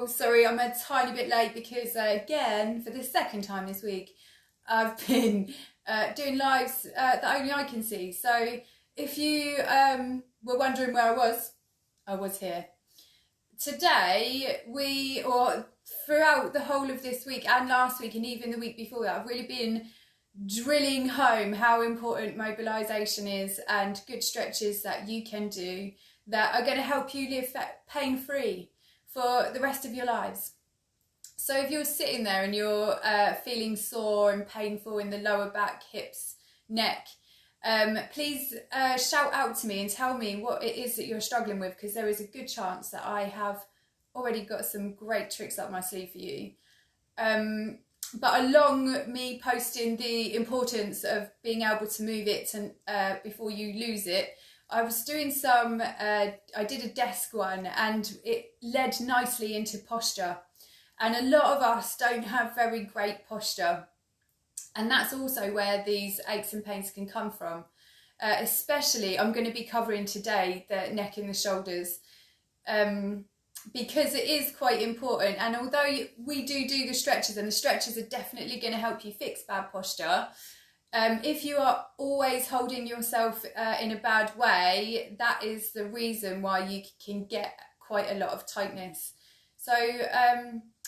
Oh, sorry, I'm a tiny bit late because, again, for the second time this week, I've been doing lives that only I can see. So if you were wondering where I was here. Today, or throughout the whole of this week and last week and even the week before that, I've really been drilling home how important mobilisation is and good stretches that you can do that are going to help you live pain-free for the rest of your lives. So if you're sitting there and you're feeling sore and painful in the lower back, hips, neck, please shout out to me and tell me what it is that you're struggling with, because there is a good chance that I have already got some great tricks up my sleeve for you. But along me posting the importance of being able to move it and before you lose it, I was doing I did a desk one and it led nicely into posture. And a lot of us don't have very great posture. And that's also where these aches and pains can come from. Especially, I'm going to be covering today the neck and the shoulders. Because it is quite important, and although we do the stretches, and the stretches are definitely going to help you fix bad posture, if you are always holding yourself in a bad way, that is the reason why you can get quite a lot of tightness. So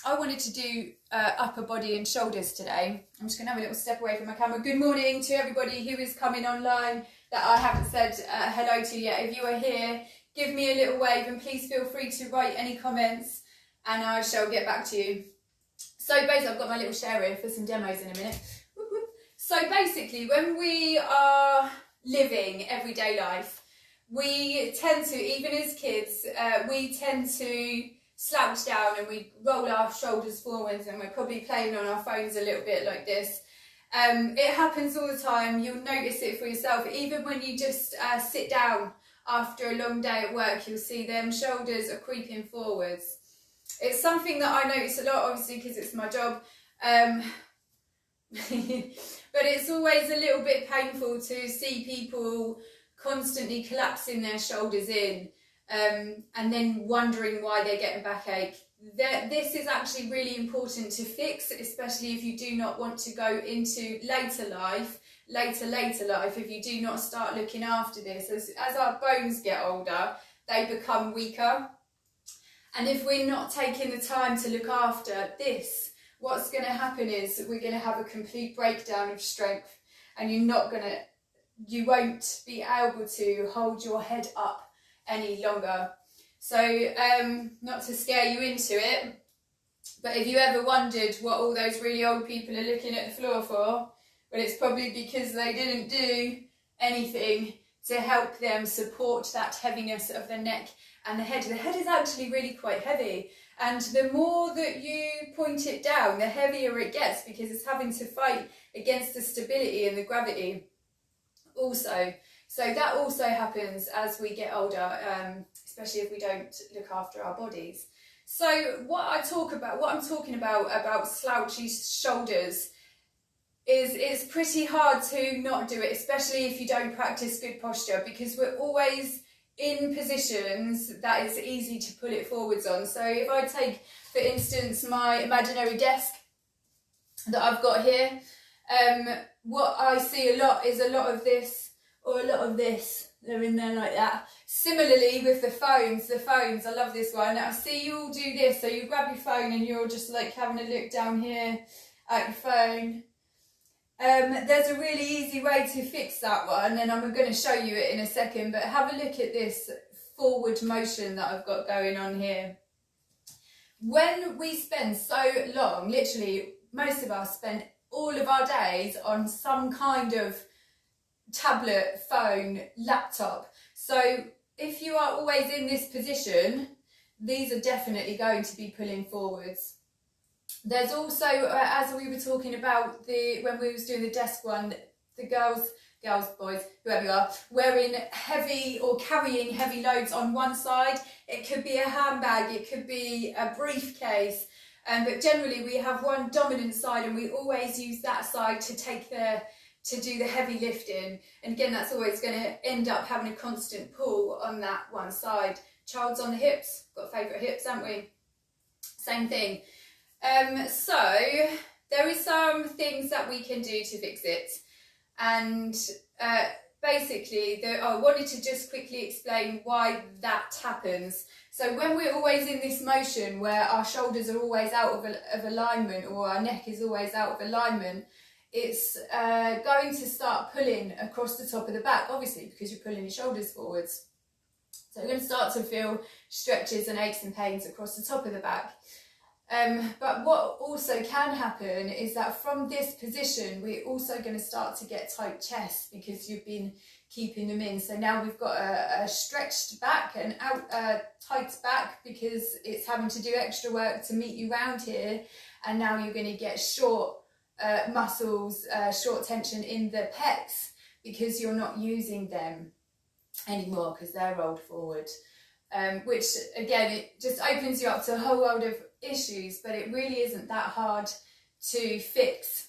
I wanted to do upper body and shoulders today. I'm just going to have a little step away from my camera. Good morning to everybody who is coming online that I haven't said hello to yet. If you are here, give me a little wave and please feel free to write any comments and I shall get back to you. So basically, I've got my little share here for some demos in a minute. So basically, when we are living everyday life, we tend to, even as kids, we tend to slouch down and we roll our shoulders forwards, and we're probably playing on our phones a little bit like this. It happens all the time. You'll notice it for yourself. Even when you just sit down after a long day at work, you'll see them shoulders are creeping forwards. It's something that I notice a lot, obviously, because it's my job. But it's always a little bit painful to see people constantly collapsing their shoulders in and then wondering why they're getting backache. This is actually really important to fix, especially if you do not want to go into later life, if you do not start looking after this. As our bones get older, they become weaker. And if we're not taking the time to look after this, what's going to happen is we're going to have a complete breakdown of strength, and you won't be able to hold your head up any longer. So not to scare you into it, but if you ever wondered what all those really old people are looking at the floor for, well, it's probably because they didn't do anything to help them support that heaviness of the neck and the head. The head is actually really quite heavy, and the more that you point it down, the heavier it gets, because it's having to fight against the stability and the gravity also. So that also happens as we get older, especially if we don't look after our bodies. So what I'm talking about slouchy shoulders, is it's pretty hard to not do it, especially if you don't practice good posture, because we're always in positions that it's easy to pull it forwards on. So if I take, for instance, my imaginary desk that I've got here, what I see a lot is a lot of this or a lot of this. They're in there like that. Similarly with the phones, I love this one. I see you all do this, so you grab your phone and you're just like having a look down here at your phone. There's a really easy way to fix that one, and I'm going to show you it in a second, but have a look at this forward motion that I've got going on here. When we spend so long, literally most of us spend all of our days on some kind of tablet, phone, laptop. So if you are always in this position, these are definitely going to be pulling forwards. There's also, as we were talking about when we was doing the desk one, the girls, boys, whoever you are, wearing heavy or carrying heavy loads on one side. It could be a handbag, it could be a briefcase, but generally we have one dominant side, and we always use that side to do the heavy lifting. And again, that's always going to end up having a constant pull on that one side. Child's on the hips, got favourite hips, haven't we? same thing. So there is some things that we can do to fix it, and basically I wanted to just quickly explain why that happens. So when we're always in this motion where our shoulders are always out of alignment, or our neck is always out of alignment, it's going to start pulling across the top of the back, obviously, because you're pulling your shoulders forwards. So you're going to start to feel stretches and aches and pains across the top of the back. But what also can happen is that from this position, we're also going to start to get tight chests because you've been keeping them in. So now we've got a stretched back and tight back because it's having to do extra work to meet you round here. And now you're going to get short muscles, short tension in the pecs because you're not using them anymore because they're rolled forward. Which again, it just opens you up to a whole world of issues, but it really isn't that hard to fix.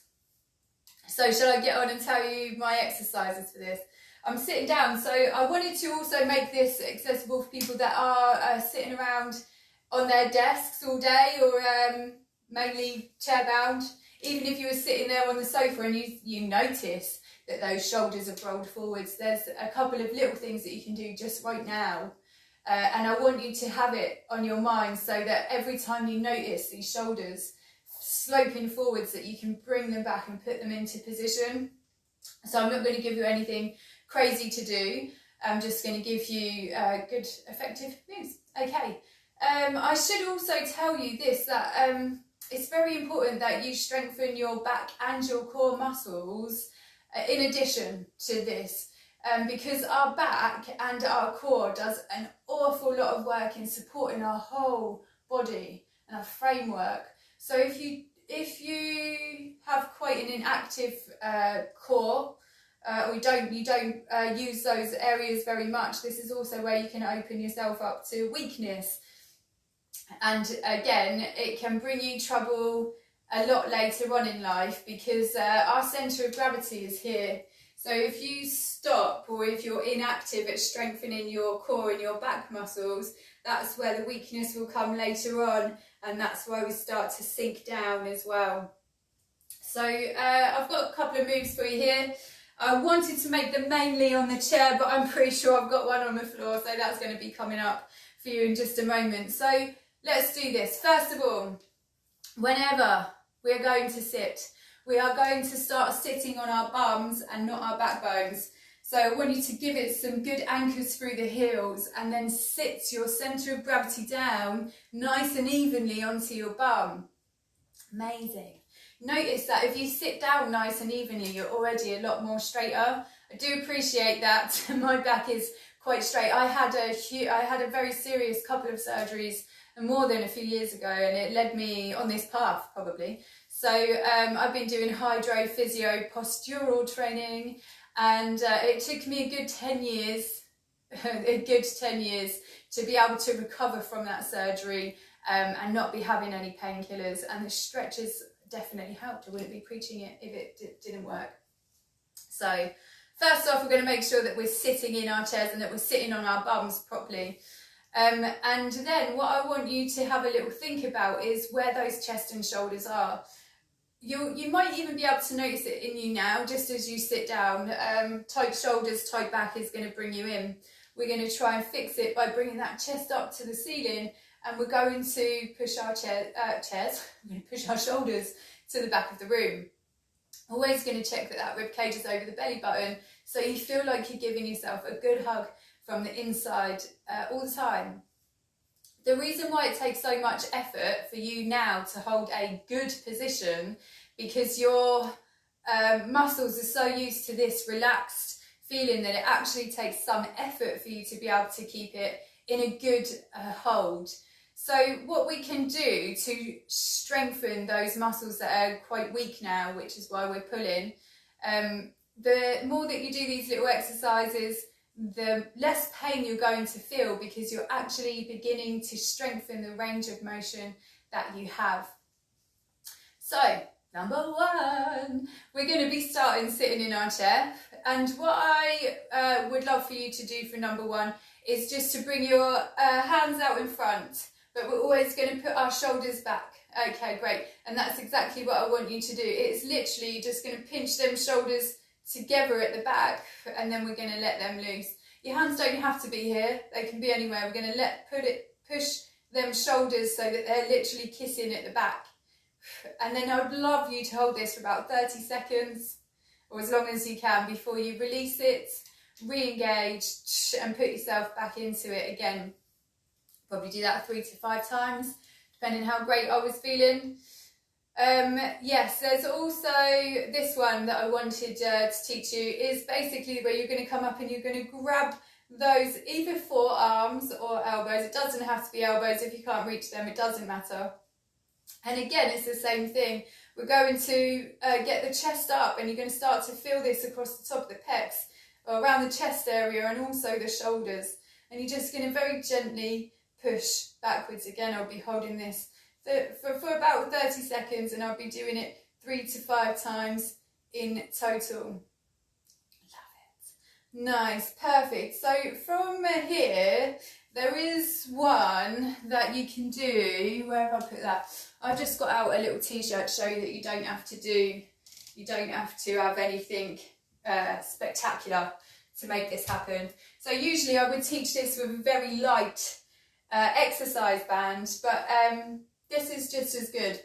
So shall I get on and tell you my exercises for this? I'm sitting down, so I wanted to also make this accessible for people that are sitting around on their desks all day, or mainly chair bound. Even if you were sitting there on the sofa and you notice that those shoulders have rolled forwards, there's a couple of little things that you can do just right now. And I want you to have it on your mind so that every time you notice these shoulders sloping forwards, that you can bring them back and put them into position. So I'm not going to give you anything crazy to do. I'm just going to give you good, effective moves. Okay. I should also tell you this, that it's very important that you strengthen your back and your core muscles in addition to this. Because our back and our core does an awful lot of work in supporting our whole body and our framework. So if you have quite an inactive core, or you don't use those areas very much, this is also where you can open yourself up to weakness. And again, it can bring you trouble a lot later on in life because our centre of gravity is here. So if you stop, or if you're inactive at strengthening your core and your back muscles, that's where the weakness will come later on, and that's why we start to sink down as well. So I've got a couple of moves for you here. I wanted to make them mainly on the chair, but I'm pretty sure I've got one on the floor, so that's going to be coming up for you in just a moment. So let's do this. First of all, whenever we're going to sit, we are going to start sitting on our bums and not our backbones. So I want you to give it some good anchors through the heels, and then sit your centre of gravity down nice and evenly onto your bum. Amazing. Notice that if you sit down nice and evenly, you're already a lot more straighter. I do appreciate that. My back is quite straight. I had a very serious couple of surgeries more than a few years ago, and it led me on this path probably. So I've been doing hydro, physio, postural training, and it took me a good 10 years to be able to recover from that surgery and not be having any painkillers. And the stretches definitely helped. I wouldn't be preaching it if it didn't work. So first off, we're going to make sure that we're sitting in our chairs and that we're sitting on our bums properly. And then what I want you to have a little think about is where those chest and shoulders are. You might even be able to notice it in you now, just as you sit down. Tight shoulders, tight back is going to bring you in. We're going to try and fix it by bringing that chest up to the ceiling, and we're going to push our we're going to push our shoulders to the back of the room. Always going to check that rib cage is over the belly button, so you feel like you're giving yourself a good hug from the inside all the time. The reason why it takes so much effort for you now to hold a good position, because your muscles are so used to this relaxed feeling that it actually takes some effort for you to be able to keep it in a good hold. So what we can do to strengthen those muscles that are quite weak now, which is why we're pulling, the more that you do these little exercises, the less pain you're going to feel, because you're actually beginning to strengthen the range of motion that you have. So, number one, we're going to be starting sitting in our chair. And what I would love for you to do for number one is just to bring your hands out in front, but we're always going to put our shoulders back. Okay, great. And that's exactly what I want you to do. It's literally just going to pinch them shoulders together at the back, and then we're going to let them loose. Your hands don't have to be here, they can be anywhere. We're going to push them shoulders so that they're literally kissing at the back. And then I would love you to hold this for about 30 seconds, or as long as you can, before you release it, re-engage, and put yourself back into it again. Probably do that 3 to 5 times, depending how great I was feeling. Yes, there's also this one that I wanted to teach you, is basically where you're going to come up and you're going to grab those either forearms or elbows. It doesn't have to be elbows. If you can't reach them, it doesn't matter. And again, it's the same thing. We're going to get the chest up, and you're going to start to feel this across the top of the pecs, or around the chest area, and also the shoulders. And you're just going to very gently push backwards. Again, I'll be holding this for about 30 seconds, and I'll be doing it 3 to 5 times in total. Love it. Nice, perfect. So from here, there is one that you can do. Where have I put that? I've just got out a little t-shirt to show you that you don't have to have anything spectacular to make this happen. So usually I would teach this with a very light exercise band, but this is just as good.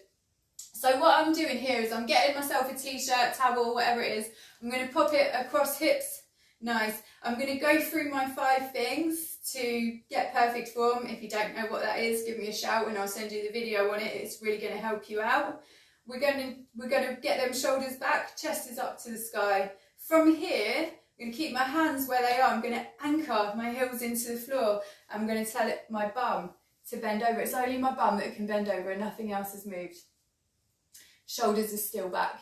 So what I'm doing here is I'm getting myself a t-shirt, towel, whatever it is. I'm going to pop it across hips. Nice. I'm going to go through my 5 things to get perfect form. If you don't know what that is, give me a shout and I'll send you the video on it. It's really going to help you out. We're going to get them shoulders back, chest is up to the sky. From here, I'm going to keep my hands where they are. I'm going to anchor my heels into the floor. I'm going to tell my bum to bend over. It's only my bum that can bend over and nothing else has moved. Shoulders are still back.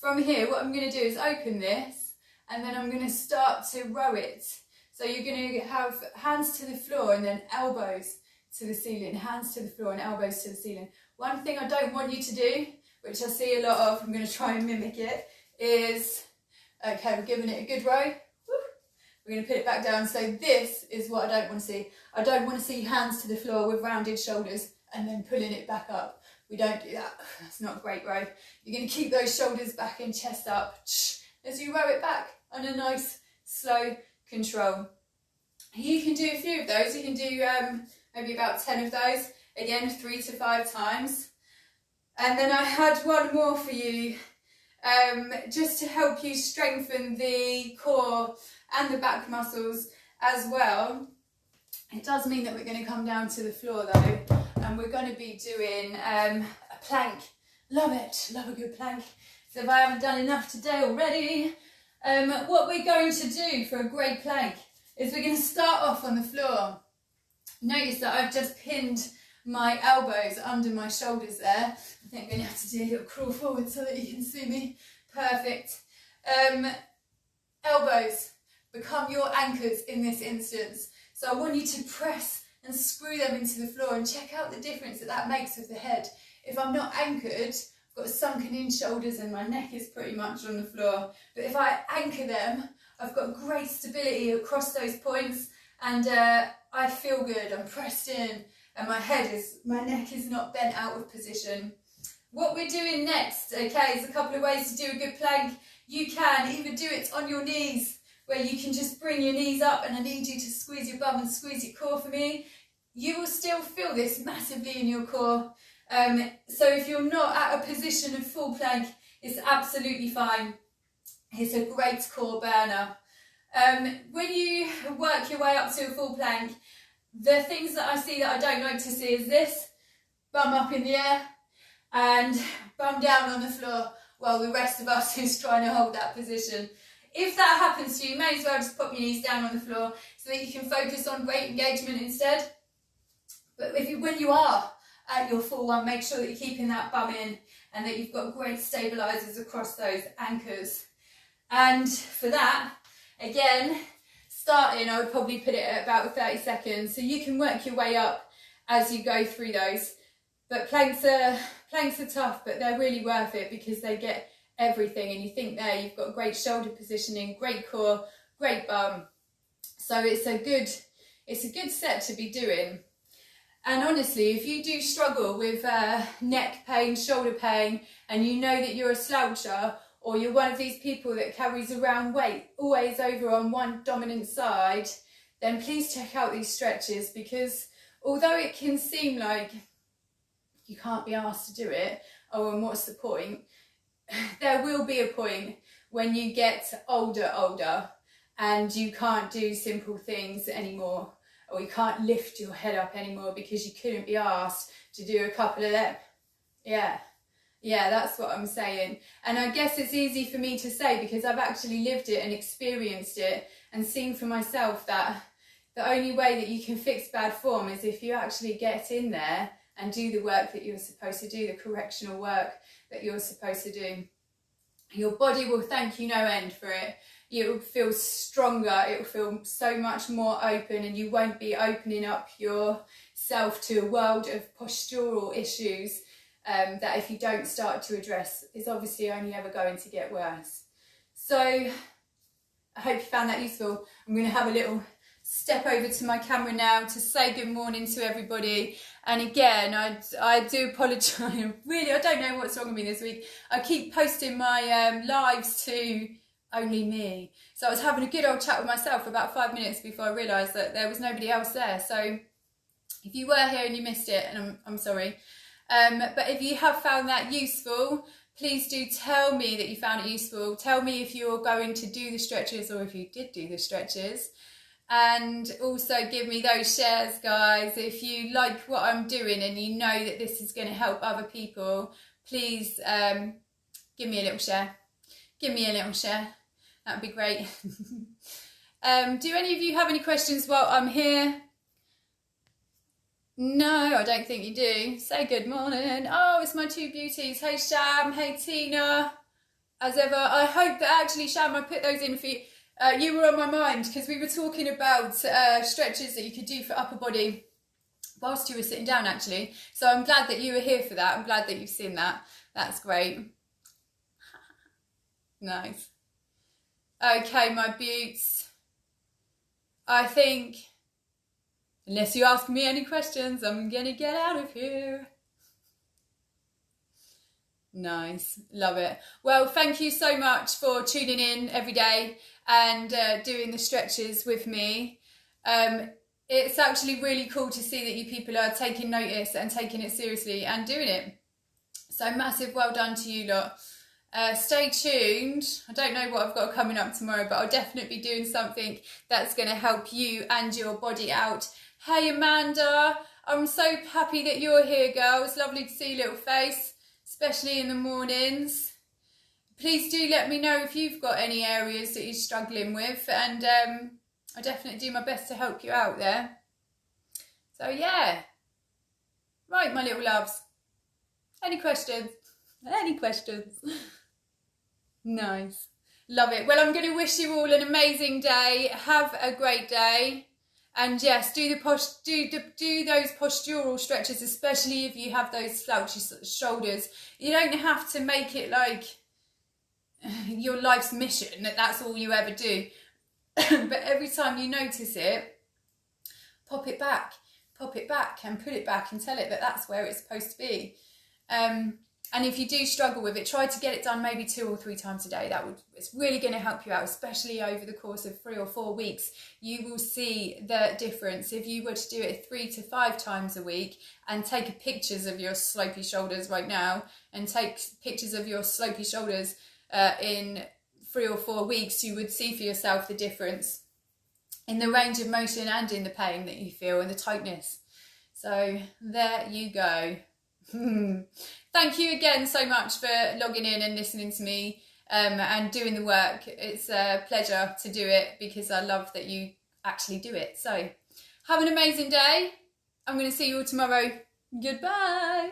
From here, what I'm going to do is open this, and then I'm going to start to row it. So you're going to have hands to the floor and then elbows to the ceiling, hands to the floor and elbows to the ceiling. One thing I don't want you to do, which I see a lot of, I'm going to try and mimic it, is, okay, we're giving it a good row. We're going to put it back down. So this is what I don't want to see. I don't want to see hands to the floor with rounded shoulders and then pulling it back up. We don't do that. That's not a great row. You're going to keep those shoulders back and chest up as you row it back on a nice, slow control. You can do a few of those. You can do maybe about 10 of those. Again, 3 to 5 times. And then I had one more for you, just to help you strengthen the core and the back muscles as well. It does mean that we're going to come down to the floor though, and we're going to be doing a plank. Love it, love a good plank. So if I haven't done enough today already, what we're going to do for a great plank is we're going to start off on the floor. Notice that I've just pinned my elbows under my shoulders there. I think I'm going to have to do a little crawl forward so that you can see me. Perfect. Elbows become your anchors in this instance. So I want you to press and screw them into the floor and check out the difference that makes with the head. If I'm not anchored, I've got sunken in shoulders and my neck is pretty much on the floor. But if I anchor them, I've got great stability across those points, and I feel good. I'm pressed in and my neck is not bent out of position. What we're doing next, okay, is a couple of ways to do a good plank. You can either do it on your knees, where you can just bring your knees up, and I need you to squeeze your bum and squeeze your core for me. You will still feel this massively in your core. So if you're not at a position of full plank, it's absolutely fine. It's a great core burner. When you work your way up to a full plank, the things that I see that I don't like to see is this: bum up in the air and bum down on the floor while the rest of us is trying to hold that position. If that happens to you, you may as well just pop your knees down on the floor so that you can focus on weight engagement instead. But when you are at your full one, make sure that you're keeping that bum in and that you've got great stabilisers across those anchors. And for that, again, starting, I would probably put it at about 30 seconds. So you can work your way up as you go through those. But planks are tough, but they're really worth it because they get everything. And you think there, you've got great shoulder positioning, great core, great bum. So it's a good set to be doing. And honestly, if you do struggle with neck pain, shoulder pain, and you know that you're a sloucher, or you're one of these people that carries around weight always over on one dominant side, then please check out these stretches, because although it can seem like you can't be asked to do it, oh, and what's the point? There will be a point when you get older and you can't do simple things anymore, or you can't lift your head up anymore because you couldn't be asked to do a couple of them. Yeah, that's what I'm saying. And I guess it's easy for me to say because I've actually lived it and experienced it and seen for myself that the only way that you can fix bad form is if you actually get in there and do the work that you're supposed to do, the correctional work that you're supposed to do. Your body will thank you no end for it. You will feel stronger, it will feel so much more open, and you won't be opening up yourself to a world of postural issues that, if you don't start to address, is obviously only ever going to get worse. So I hope you found that useful. I'm going to have a little step over to my camera now to say good morning to everybody. And again, I do apologise. Really, I don't know what's wrong with me this week. I keep posting my lives to only me. So I was having a good old chat with myself for about 5 minutes before I realised that there was nobody else there. So if you were here and you missed it, and I'm sorry. But if you have found that useful, please do tell me that you found it useful. Tell me if you're going to do the stretches or if you did do the stretches. And also give me those shares, guys. If you like what I'm doing and you know that this is going to help other people, please give me a little share. Give me a little share. That would be great. Do any of you have any questions while I'm here? No, I don't think you do. Say good morning. Oh, it's my two beauties. Hey Sham, hey Tina. As ever, I hope that actually, Sham, I put those in for you. You were on my mind because we were talking about stretches that you could do for upper body whilst you were sitting down, actually. So I'm glad that you were here for that. I'm glad that you've seen that. That's great. Nice. Okay, my beauts. I think, unless you ask me any questions, I'm going to get out of here. Nice. Love it. Well, thank you so much for tuning in every day and doing the stretches with me. It's actually really cool to see that you people are taking notice and taking it seriously and doing it. So massive well done to you lot. Stay tuned. I don't know what I've got coming up tomorrow, but I'll definitely be doing something that's going to help you and your body out. Hey Amanda, I'm so happy that you're here, girl. It's lovely to see your little face, especially in the mornings. Please do let me know if you've got any areas that you're struggling with, and I'll definitely do my best to help you out there. So yeah. Right, my little loves. Any questions? Any questions? Nice. Love it. Well, I'm going to wish you all an amazing day. Have a great day. And yes, do those postural stretches, especially if you have those slouchy shoulders. You don't have to make it like your life's mission, that's all you ever do. But every time you notice it, pop it back and put it back and tell it that that's where it's supposed to be. And if you do struggle with it, try to get it done maybe 2 or 3 times a day. It's really going to help you out, especially over the course of 3 or 4 weeks. You will see the difference. If you were to do it 3 to 5 times a week and take pictures of your slopey shoulders right now and take pictures of your slopey shoulders in 3 or 4 weeks, you would see for yourself the difference in the range of motion and in the pain that you feel and the tightness. So there you go. Thank you again so much for logging in and listening to me and doing the work. It's a pleasure to do it because I love that you actually do it. So have an amazing day. I'm going to see you all tomorrow. Goodbye.